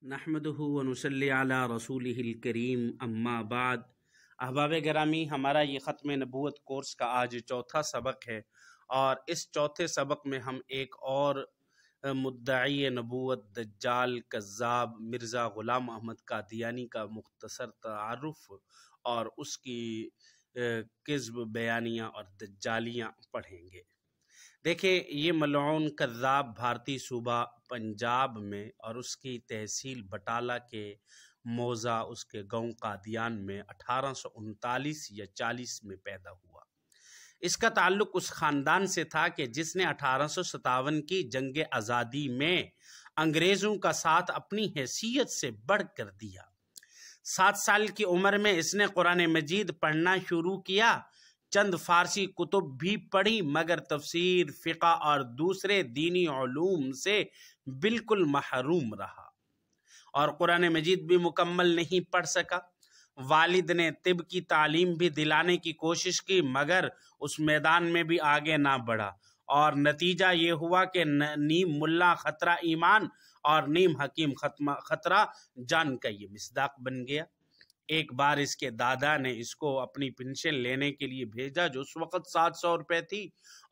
نحمدہ و نصلی علی رسولہ الکریم اما بعد۔ احباب گرامی، ہمارا یہ ختم نبوت کورس کا آج چوتھا سبق ہے، اور اس چوتھے سبق میں ہم ایک اور مدعی نبوت دجال کذاب مرزا غلام احمد قادیانی کا مختصر تعارف اور اس کی کذب بیانیاں اور دجالیاں پڑھیں گے۔ دیکھیں، یہ ملعون کذاب بھارتی صوبہ پنجاب میں اور اس کی تحصیل بٹالہ کے موضع اس کے گاؤں قادیان میں 1839 یا 40 میں پیدا ہوا۔ اس کا تعلق اس خاندان سے تھا کہ جس نے 1857 کی جنگ آزادی میں انگریزوں کا ساتھ اپنی حیثیت سے بڑھ کر دیا۔ 7 سال کی عمر میں اس نے قرآن مجید پڑھنا شروع کیا، چند فارسی کتب بھی پڑھی، مگر تفسیر، فقہ اور دوسرے دینی علوم سے بالکل محروم رہا اور قرآن مجید بھی مکمل نہیں پڑھ سکا۔ والد نے طب کی تعلیم بھی دلانے کی کوشش کی، مگر اس میدان میں بھی آگے نہ بڑھا، اور نتیجہ یہ ہوا کہ نیم ملا خطرہ ایمان اور نیم حکیم خطرہ جان کا یہ مصداق بن گیا۔ ایک بار اس کے دادا نے اس کو اپنی پنشن لینے کے لیے بھیجا، جو اس وقت 700 روپے تھی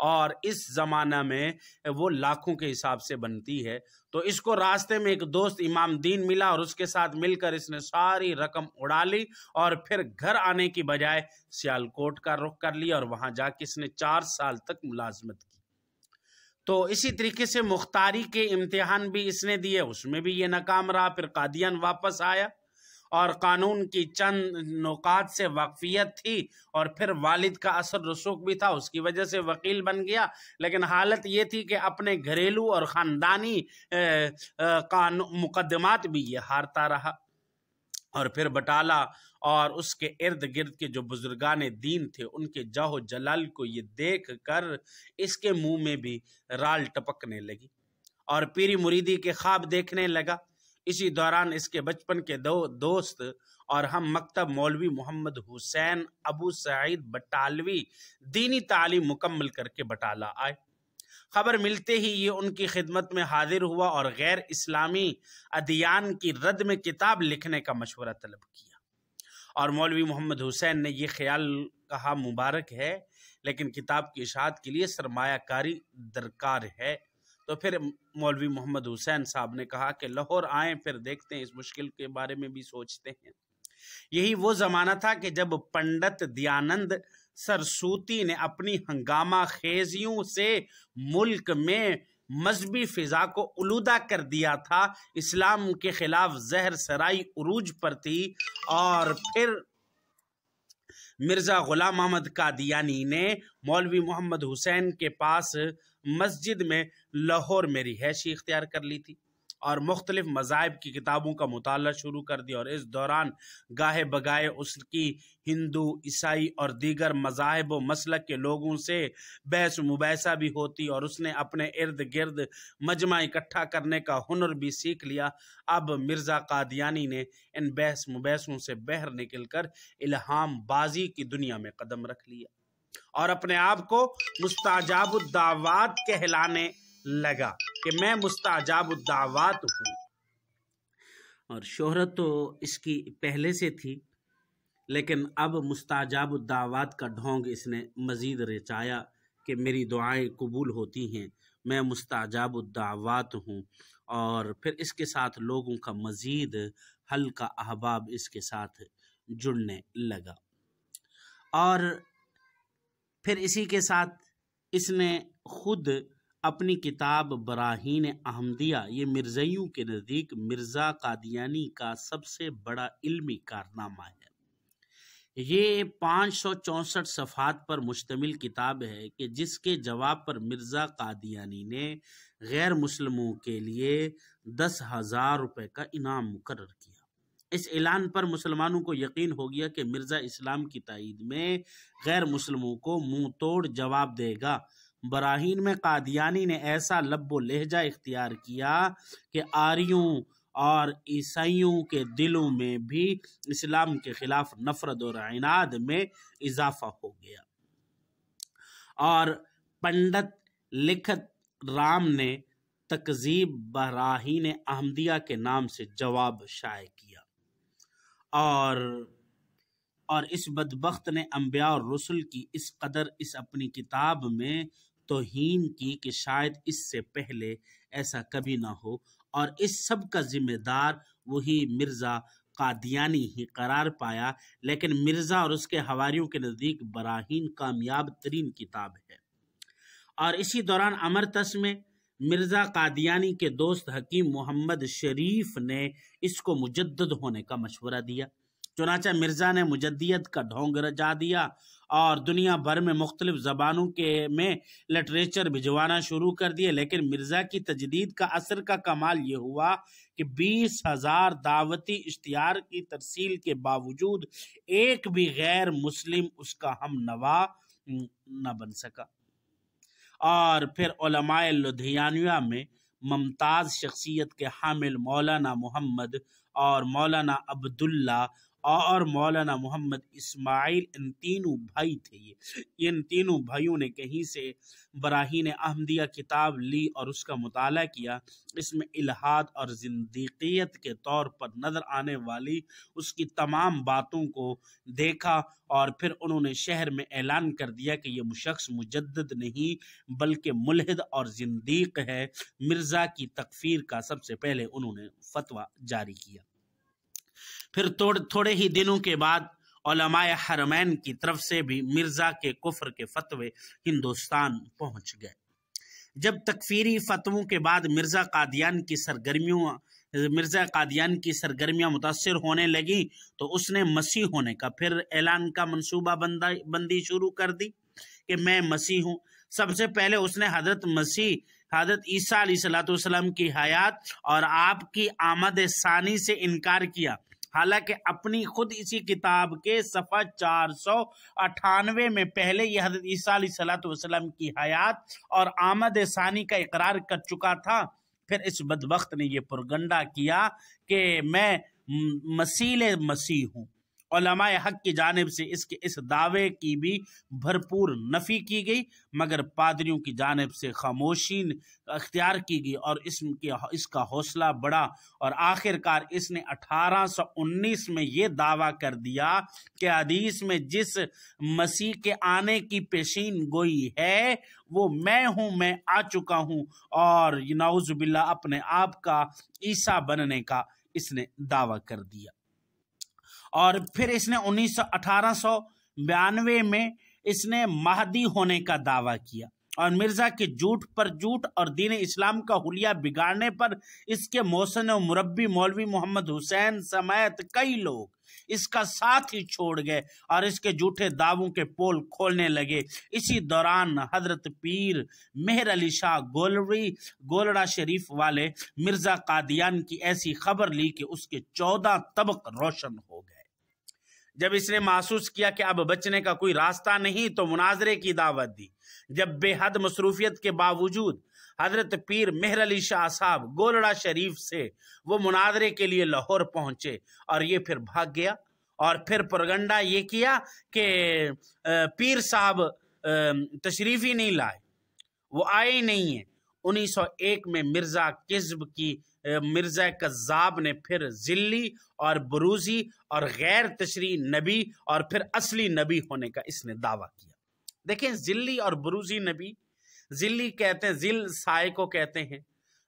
اور اس زمانہ میں وہ لاکھوں کے حساب سے بنتی ہے۔ تو اس کو راستے میں ایک دوست امام دین ملا اور اس کے ساتھ مل کر اس نے ساری رقم اڑا لی اور پھر گھر آنے کی بجائے سیالکوٹ کا رخ کر لیا، اور وہاں جا کے اس نے 4 سال تک ملازمت کی۔ تو اسی طریقے سے مختاری کے امتحان بھی اس نے دیے، اس میں بھی یہ ناکام رہا۔ پھر قادیان واپس آیا اور قانون کی چند نکات سے واقفیت تھی، اور پھر والد کا اثر رسوخ بھی تھا، اس کی وجہ سے وکیل بن گیا۔ لیکن حالت یہ تھی کہ اپنے گھریلو اور خاندانی مقدمات بھی یہ ہارتا رہا، اور پھر بٹالہ اور اس کے ارد گرد کے جو بزرگان دین تھے ان کے جاہ و جلال کو یہ دیکھ کر اس کے منہ میں بھی رال ٹپکنے لگی اور پیری مریدی کے خواب دیکھنے لگا۔ اسی دوران اس کے بچپن کے 2 دوست اور ہم مکتب مولوی محمد حسین ابو سعید بٹالوی دینی تعلیم مکمل کر کے بٹالہ آئے۔ خبر ملتے ہی یہ ان کی خدمت میں حاضر ہوا اور غیر اسلامی ادیان کی رد میں کتاب لکھنے کا مشورہ طلب کیا، اور مولوی محمد حسین نے یہ خیال کہا مبارک ہے، لیکن کتاب کی اشاعت کے لیے سرمایہ کاری درکار ہے۔ تو پھر مولوی محمد حسین صاحب نے کہا کہ لاہور آئیں، پھر دیکھتے ہیں، اس مشکل کے بارے میں بھی سوچتے ہیں۔ یہی وہ زمانہ تھا کہ جب پنڈت دیانند سرسوتی نے اپنی ہنگامہ خیزیوں سے ملک میں مذہبی فضا کو آلودہ کر دیا تھا، اسلام کے خلاف زہر سرائی عروج پر تھی، اور پھر مرزا غلام احمد قادیانی نے مولوی محمد حسین کے پاس مسجد میں لاہور میں رہائشی اختیار کر لی تھی اور مختلف مذاہب کی کتابوں کا مطالعہ شروع کر دیا، اور اس دوران گاہے بگاہے اس کی ہندو، عیسائی اور دیگر مذاہب و مسلک کے لوگوں سے بحث و مباحثہ بھی ہوتی، اور اس نے اپنے ارد گرد مجمع اکٹھا کرنے کا ہنر بھی سیکھ لیا۔ اب مرزا قادیانی نے ان بحث مباحثوں سے باہر نکل کر الہام بازی کی دنیا میں قدم رکھ لیا اور اپنے آپ کو مستجاب الدعوات کہلانے لگا کہ میں مستجاب الدعوات ہوں، اور شہرت تو اس کی پہلے سے تھی، لیکن اب مستجاب الدعوات کا ڈھونگ اس نے مزید رچایا کہ میری دعائیں قبول ہوتی ہیں، میں مستجاب الدعوات ہوں، اور پھر اس کے ساتھ لوگوں کا مزید حلقہ احباب اس کے ساتھ جڑنے لگا، اور پھر اسی کے ساتھ اس نے خود اپنی کتاب براہین احمدیہ، یہ مرزائیوں کے نزدیک مرزا قادیانی کا سب سے بڑا علمی کارنامہ ہے۔ یہ 564 صفحات پر مشتمل کتاب ہے کہ جس کے جواب پر مرزا قادیانی نے غیر مسلموں کے لیے 10,000 روپے کا انعام مقرر کیا۔ اس اعلان پر مسلمانوں کو یقین ہو گیا کہ مرزا اسلام کی تائید میں غیر مسلموں کو منہ توڑ جواب دے گا۔ براہین میں قادیانی نے ایسا لب و لہجہ اختیار کیا کہ آریوں اور عیسائیوں کے دلوں میں بھی اسلام کے خلاف نفرت اور عناد میں اضافہ ہو گیا، اور پنڈت لکھت رام نے تکذیب براہین احمدیہ کے نام سے جواب شائع کیا، اور اس بدبخت نے انبیاء اور رسل کی اس قدر اس اپنی کتاب میں توہین کی کہ شاید اس سے پہلے ایسا کبھی نہ ہو، اور اس سب کا ذمہ دار وہی مرزا قادیانی ہی قرار پایا۔ لیکن مرزا اور اس کے حواریوں کے نزدیک براہین کامیاب ترین کتاب ہے۔ اور اسی دوران امرتس میں مرزا قادیانی کے دوست حکیم محمد شریف نے اس کو مجدد ہونے کا مشورہ دیا۔ چنانچہ مرزا نے مجدیت کا ڈھونگ رجا دیا اور دنیا بھر میں مختلف زبانوں میں لٹریچر بھجوانا شروع کر دیے۔ لیکن مرزا کی تجدید کا اثر کا کمال یہ ہوا کہ 20,000 دعوتی اشتہار کی ترسیل کے باوجود ایک بھی غیر مسلم اس کا ہم نوا نہ بن سکا۔ اور پھر علماء لدھیانویہ میں ممتاز شخصیت کے حامل مولانا محمد اور مولانا عبداللہ اور مولانا محمد اسماعیل، ان تینوں بھائی تھے۔ ان تینوں بھائیوں نے کہیں سے براہین احمدیہ کتاب لی اور اس کا مطالعہ کیا۔ اس میں الحاد اور زندیقیت کے طور پر نظر آنے والی اس کی تمام باتوں کو دیکھا، اور پھر انہوں نے شہر میں اعلان کر دیا کہ یہ شخص مجدد نہیں بلکہ ملحد اور زندیق ہے۔ مرزا کی تکفیر کا سب سے پہلے انہوں نے فتویٰ جاری کیا۔ پھر تھوڑے ہی دنوں کے بعد علماء حرمین کی طرف سے بھی مرزا کے کفر کے فتوے ہندوستان پہنچ گئے۔ جب تکفیری فتووں کے بعد مرزا قادیان کی سرگرمیاں متاثر ہونے لگیں تو اس نے مسیح ہونے کا پھر اعلان کا منصوبہ بندی شروع کر دی کہ میں مسیح ہوں۔ سب سے پہلے اس نے حضرت عیسیٰ علیہ السلام کی حیات اور آپ کی آمد ثانی سے انکار کیا، حالانکہ اپنی خود اسی کتاب کے صفحہ 498 میں پہلے یہ حضرت عیسیٰ علیہ السلام کی حیات اور آمد ثانی کا اقرار کر چکا تھا۔ پھر اس بدبخت نے یہ پروگنڈا کیا کہ میں مسیح ہوں۔ علماء حق کی جانب سے اس دعوے کی بھی بھرپور نفی کی گئی، مگر پادریوں کی جانب سے خاموشی اختیار کی گئی اور اس کا حوصلہ بڑھا، اور آخر کار اس نے 1819 میں یہ دعویٰ کر دیا کہ حدیث میں جس مسیح کے آنے کی پیشین گوئی ہے وہ میں ہوں، میں آ چکا ہوں، اور نعوذ باللہ اپنے آپ کا عیسیٰ بننے کا اس نے دعویٰ کر دیا۔ اور پھر اس نے 1892 میں اس نے مہدی ہونے کا دعویٰ کیا، اور مرزا کے جھوٹ پر جھوٹ اور دین اسلام کا حلیہ بگاڑنے پر اس کے محسن و مربی مولوی محمد حسین سمیت کئی لوگ اس کا ساتھ ہی چھوڑ گئے اور اس کے جھوٹے دعووں کے پول کھولنے لگے۔ اسی دوران حضرت پیر مہر علی شاہ گولڑا شریف والے مرزا قادیان کی ایسی خبر لی کہ اس کے 14 طبق روشن ہو گئے۔ جب اس نے محسوس کیا کہ اب بچنے کا کوئی راستہ نہیں تو مناظرے کی دعوت دی۔ جب بے حد مصروفیت کے باوجود حضرت پیر مہر علی شاہ صاحب گولڑا شریف سے وہ مناظرے کے لیے لاہور پہنچے، اور یہ پھر بھاگ گیا، اور پھر پروگنڈا یہ کیا کہ پیر صاحب تشریف ہی نہیں لائے، وہ آئے ہی نہیں ہیں۔ 1901 میں مرزا کذاب نے پھر ذلی اور بروزی اور غیر تشریعی نبی اور پھر اصلی نبی ہونے کا اس نے دعویٰ کیا۔ دیکھیں، ذلی اور بروزی نبی، ذلی کہتے ہیں، ذل سائے کو کہتے ہیں،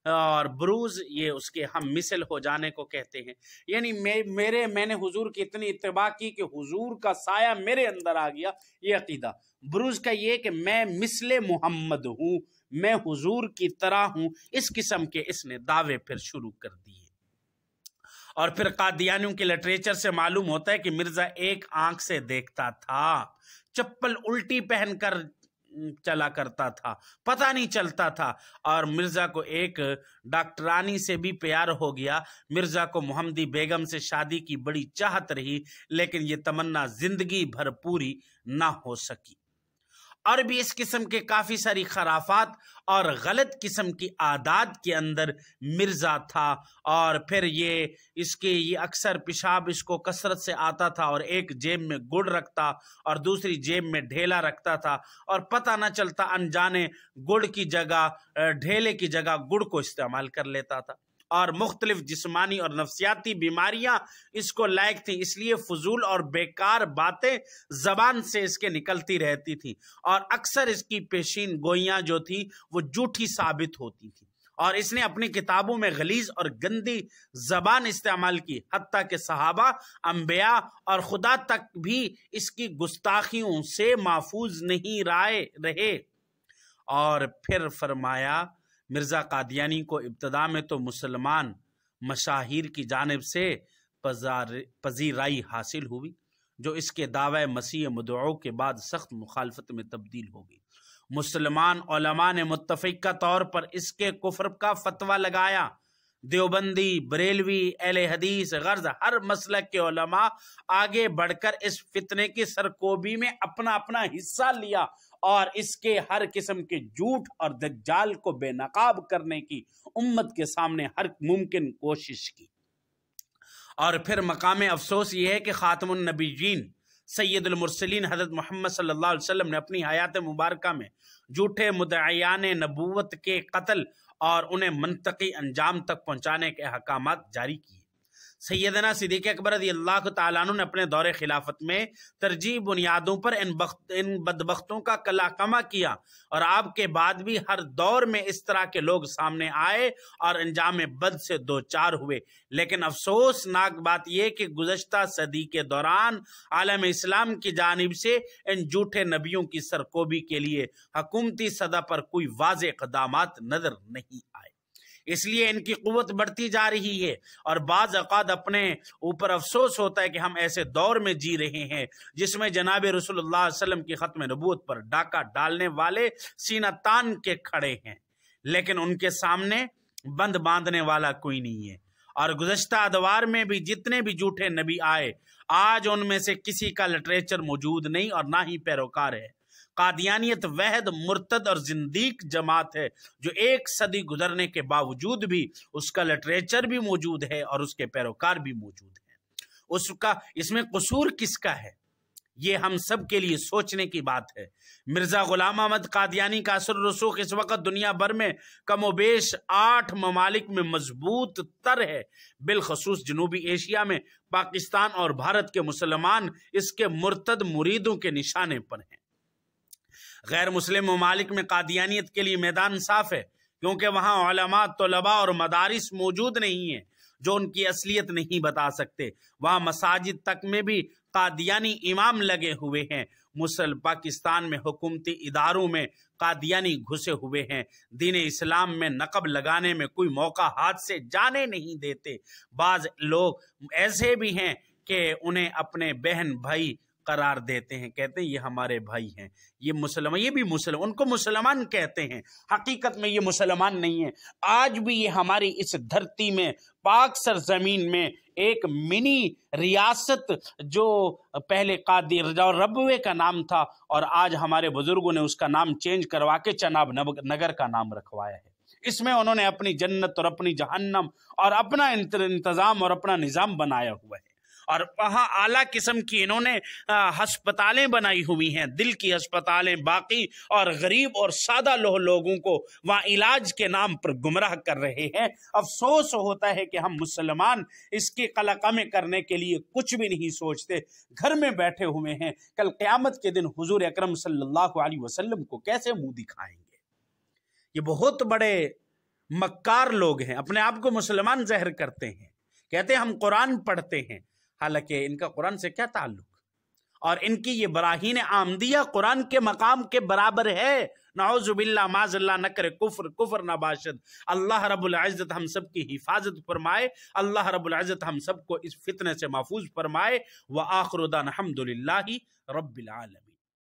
اور بروز یہ اس کے ہم مثل ہو جانے کو کہتے ہیں۔ یعنی میں نے حضور کی اتنی اتباع کی کہ حضور کا سایہ میرے اندر آ گیا، یہ عقیدہ۔ بروز کا یہ کہ میں مثل محمد ہوں، میں حضور کی طرح ہوں، اس قسم کے اس نے دعوے پھر شروع کر دیے۔ اور پھر قادیانیوں کے لٹریچر سے معلوم ہوتا ہے کہ مرزا ایک آنکھ سے دیکھتا تھا، چپل الٹی پہن کر چلا کرتا تھا، پتہ نہیں چلتا تھا، اور مرزا کو ایک ڈاکٹرانی سے بھی پیار ہو گیا۔ مرزا کو محمدی بیگم سے شادی کی بڑی چاہت رہی، لیکن یہ تمنا زندگی بھر پوری نہ ہو سکی۔ اور بھی اس قسم کے کافی ساری خرافات اور غلط قسم کی عادات کے اندر مرزا تھا۔ اور پھر یہ اکثر پیشاب اس کو کثرت سے آتا تھا، اور ایک جیب میں گڑ رکھتا اور دوسری جیب میں ڈھیلا رکھتا تھا، اور پتہ نہ چلتا انجانے گڑ کی جگہ ڈھیلے کی جگہ گڑ کو استعمال کر لیتا تھا، اور مختلف جسمانی اور نفسیاتی بیماریاں اس کو لائق تھیں، اس لیے فضول اور بیکار باتیں زبان سے اس کے نکلتی رہتی تھیں، اور اکثر اس کی پیشین گوئیاں جو تھیں وہ جھوٹی ثابت ہوتی تھیں، اور اس نے اپنی کتابوں میں غلیظ اور گندی زبان استعمال کی، حتیٰ کہ صحابہ، انبیاء اور خدا تک بھی اس کی گستاخیوں سے محفوظ نہیں رہے۔ اور پھر فرمایا مرزا قادیانی کو ابتدا میں تو مسلمان مشاہیر کی جانب سے پذیرائی حاصل ہوئی، جو اس کے دعوی مسیح مدعو کے بعد سخت مخالفت میں تبدیل ہو گئی۔ مسلمان علماء نے متفقہ طور پر اس کے کفر کا فتویٰ لگایا۔ دیوبندی، بریلوی، اہل حدیث غرض ہر مسلک کے علماء آگے بڑھ کر اس فتنے کی سرکوبی میں اپنا اپنا حصہ لیا، اور اس کے ہر قسم کے جھوٹ اور دجال کو بے نقاب کرنے کی امت کے سامنے ہر ممکن کوشش کی۔ اور پھر مقام افسوس یہ ہے کہ خاتم النبیین سید المرسلین حضرت محمد صلی اللہ علیہ وسلم نے اپنی حیات مبارکہ میں جھوٹے مدعیان نبوت کے قتل اور انہیں منطقی انجام تک پہنچانے کے احکامات جاری کیے۔ سیدنا صدیق اکبر رضی اللہ تعالیٰ عنہ نے اپنے دور خلافت میں ترجیح بنیادوں پر ان بدبختوں کا کلاکما کیا، اور آپ کے بعد بھی ہر دور میں اس طرح کے لوگ سامنے آئے اور انجام بد سے دوچار ہوئے۔ لیکن افسوسناک بات یہ کہ گزشتہ صدی کے دوران عالم اسلام کی جانب سے ان جھوٹے نبیوں کی سرکوبی کے لیے حکومتی سطح پر کوئی واضح اقدامات نظر نہیں آئے، اس لیے ان کی قوت بڑھتی جا رہی ہے، اور بعض اوقات اپنے اوپر افسوس ہوتا ہے کہ ہم ایسے دور میں جی رہے ہیں جس میں جناب رسول اللہ علیہ وسلم کی ختم نبوت پر ڈاکہ ڈالنے والے سینہ تان کے کھڑے ہیں، لیکن ان کے سامنے بند باندھنے والا کوئی نہیں ہے۔ اور گزشتہ ادوار میں بھی جتنے بھی جھوٹے نبی آئے، آج ان میں سے کسی کا لٹریچر موجود نہیں اور نہ ہی پیروکار ہے۔ قادیانیت وحد مرتد اور زندیق جماعت ہے جو ایک صدی گزرنے کے باوجود بھی اس کا لٹریچر بھی موجود ہے اور اس کے پیروکار بھی موجود ہیں۔ اس میں قصور کس کا ہے؟ یہ ہم سب کے لیے سوچنے کی بات ہے۔ مرزا غلام احمد قادیانی کا اثر رسوخ اس وقت دنیا بھر میں کم و بیش 8 ممالک میں مضبوط تر ہے، بالخصوص جنوبی ایشیا میں پاکستان اور بھارت کے مسلمان اس کے مرتد مریدوں کے نشانے پر ہیں۔ غیر مسلم ممالک میں قادیانیت کے لیے میدان صاف ہے، کیونکہ وہاں علماء، طلباء اور مدارس موجود نہیں ہیں جو ان کی اصلیت نہیں بتا سکتے۔ وہاں مساجد تک میں بھی قادیانی امام لگے ہوئے ہیں۔ پاکستان میں حکومتی اداروں میں قادیانی گھسے ہوئے ہیں۔ دین اسلام میں نقب لگانے میں کوئی موقع ہاتھ سے جانے نہیں دیتے۔ بعض لوگ ایسے بھی ہیں کہ انہیں اپنے بہن بھائی قرار دیتے ہیں، کہتے ہیں یہ ہمارے بھائی ہیں، یہ بھی مسلم، ان کو مسلمان کہتے ہیں، حقیقت میں یہ مسلمان نہیں ہیں۔ آج بھی یہ ہماری اس دھرتی میں، پاک سرزمین میں ایک منی ریاست جو پہلے ربوے کا نام تھا، اور آج ہمارے بزرگوں نے اس کا نام چینج کروا کے چناب نگر کا نام رکھوایا ہے۔ اس میں انہوں نے اپنی جنت اور اپنی جہنم اور اپنا انتظام اور اپنا نظام بنایا ہوا ہے، اور وہاں اعلیٰ قسم کی انہوں نے ہسپتالیں بنائی ہوئی ہیں، دل کی ہسپتالیں، باقی اور غریب اور سادہ لوگوں کو وہاں علاج کے نام پر گمراہ کر رہے ہیں۔ افسوس ہوتا ہے کہ ہم مسلمان اس کی قلقمے کرنے کے لیے کچھ بھی نہیں سوچتے، گھر میں بیٹھے ہوئے ہیں۔ کل قیامت کے دن حضور اکرم صلی اللہ علیہ وسلم کو کیسے منہ دکھائیں گے؟ یہ بہت بڑے مکار لوگ ہیں، اپنے آپ کو مسلمان ظاہر کرتے ہیں، کہتے ہیں ہم قرآن پڑھتے ہیں، حالانکہ ان کا قرآن سے کیا تعلق؟ اور ان کی یہ براہین عامدیہ قرآن کے مقام کے برابر ہے۔ نعوذ باللہ، معاذ اللہ، نہ کرے کفر نہ باشد۔ اللہ رب العزت ہم سب کی حفاظت فرمائے، اللہ رب العزت ہم سب کو اس فتنے سے محفوظ فرمائے۔ وآخر دعوانا الحمد للہ رب العالمین۔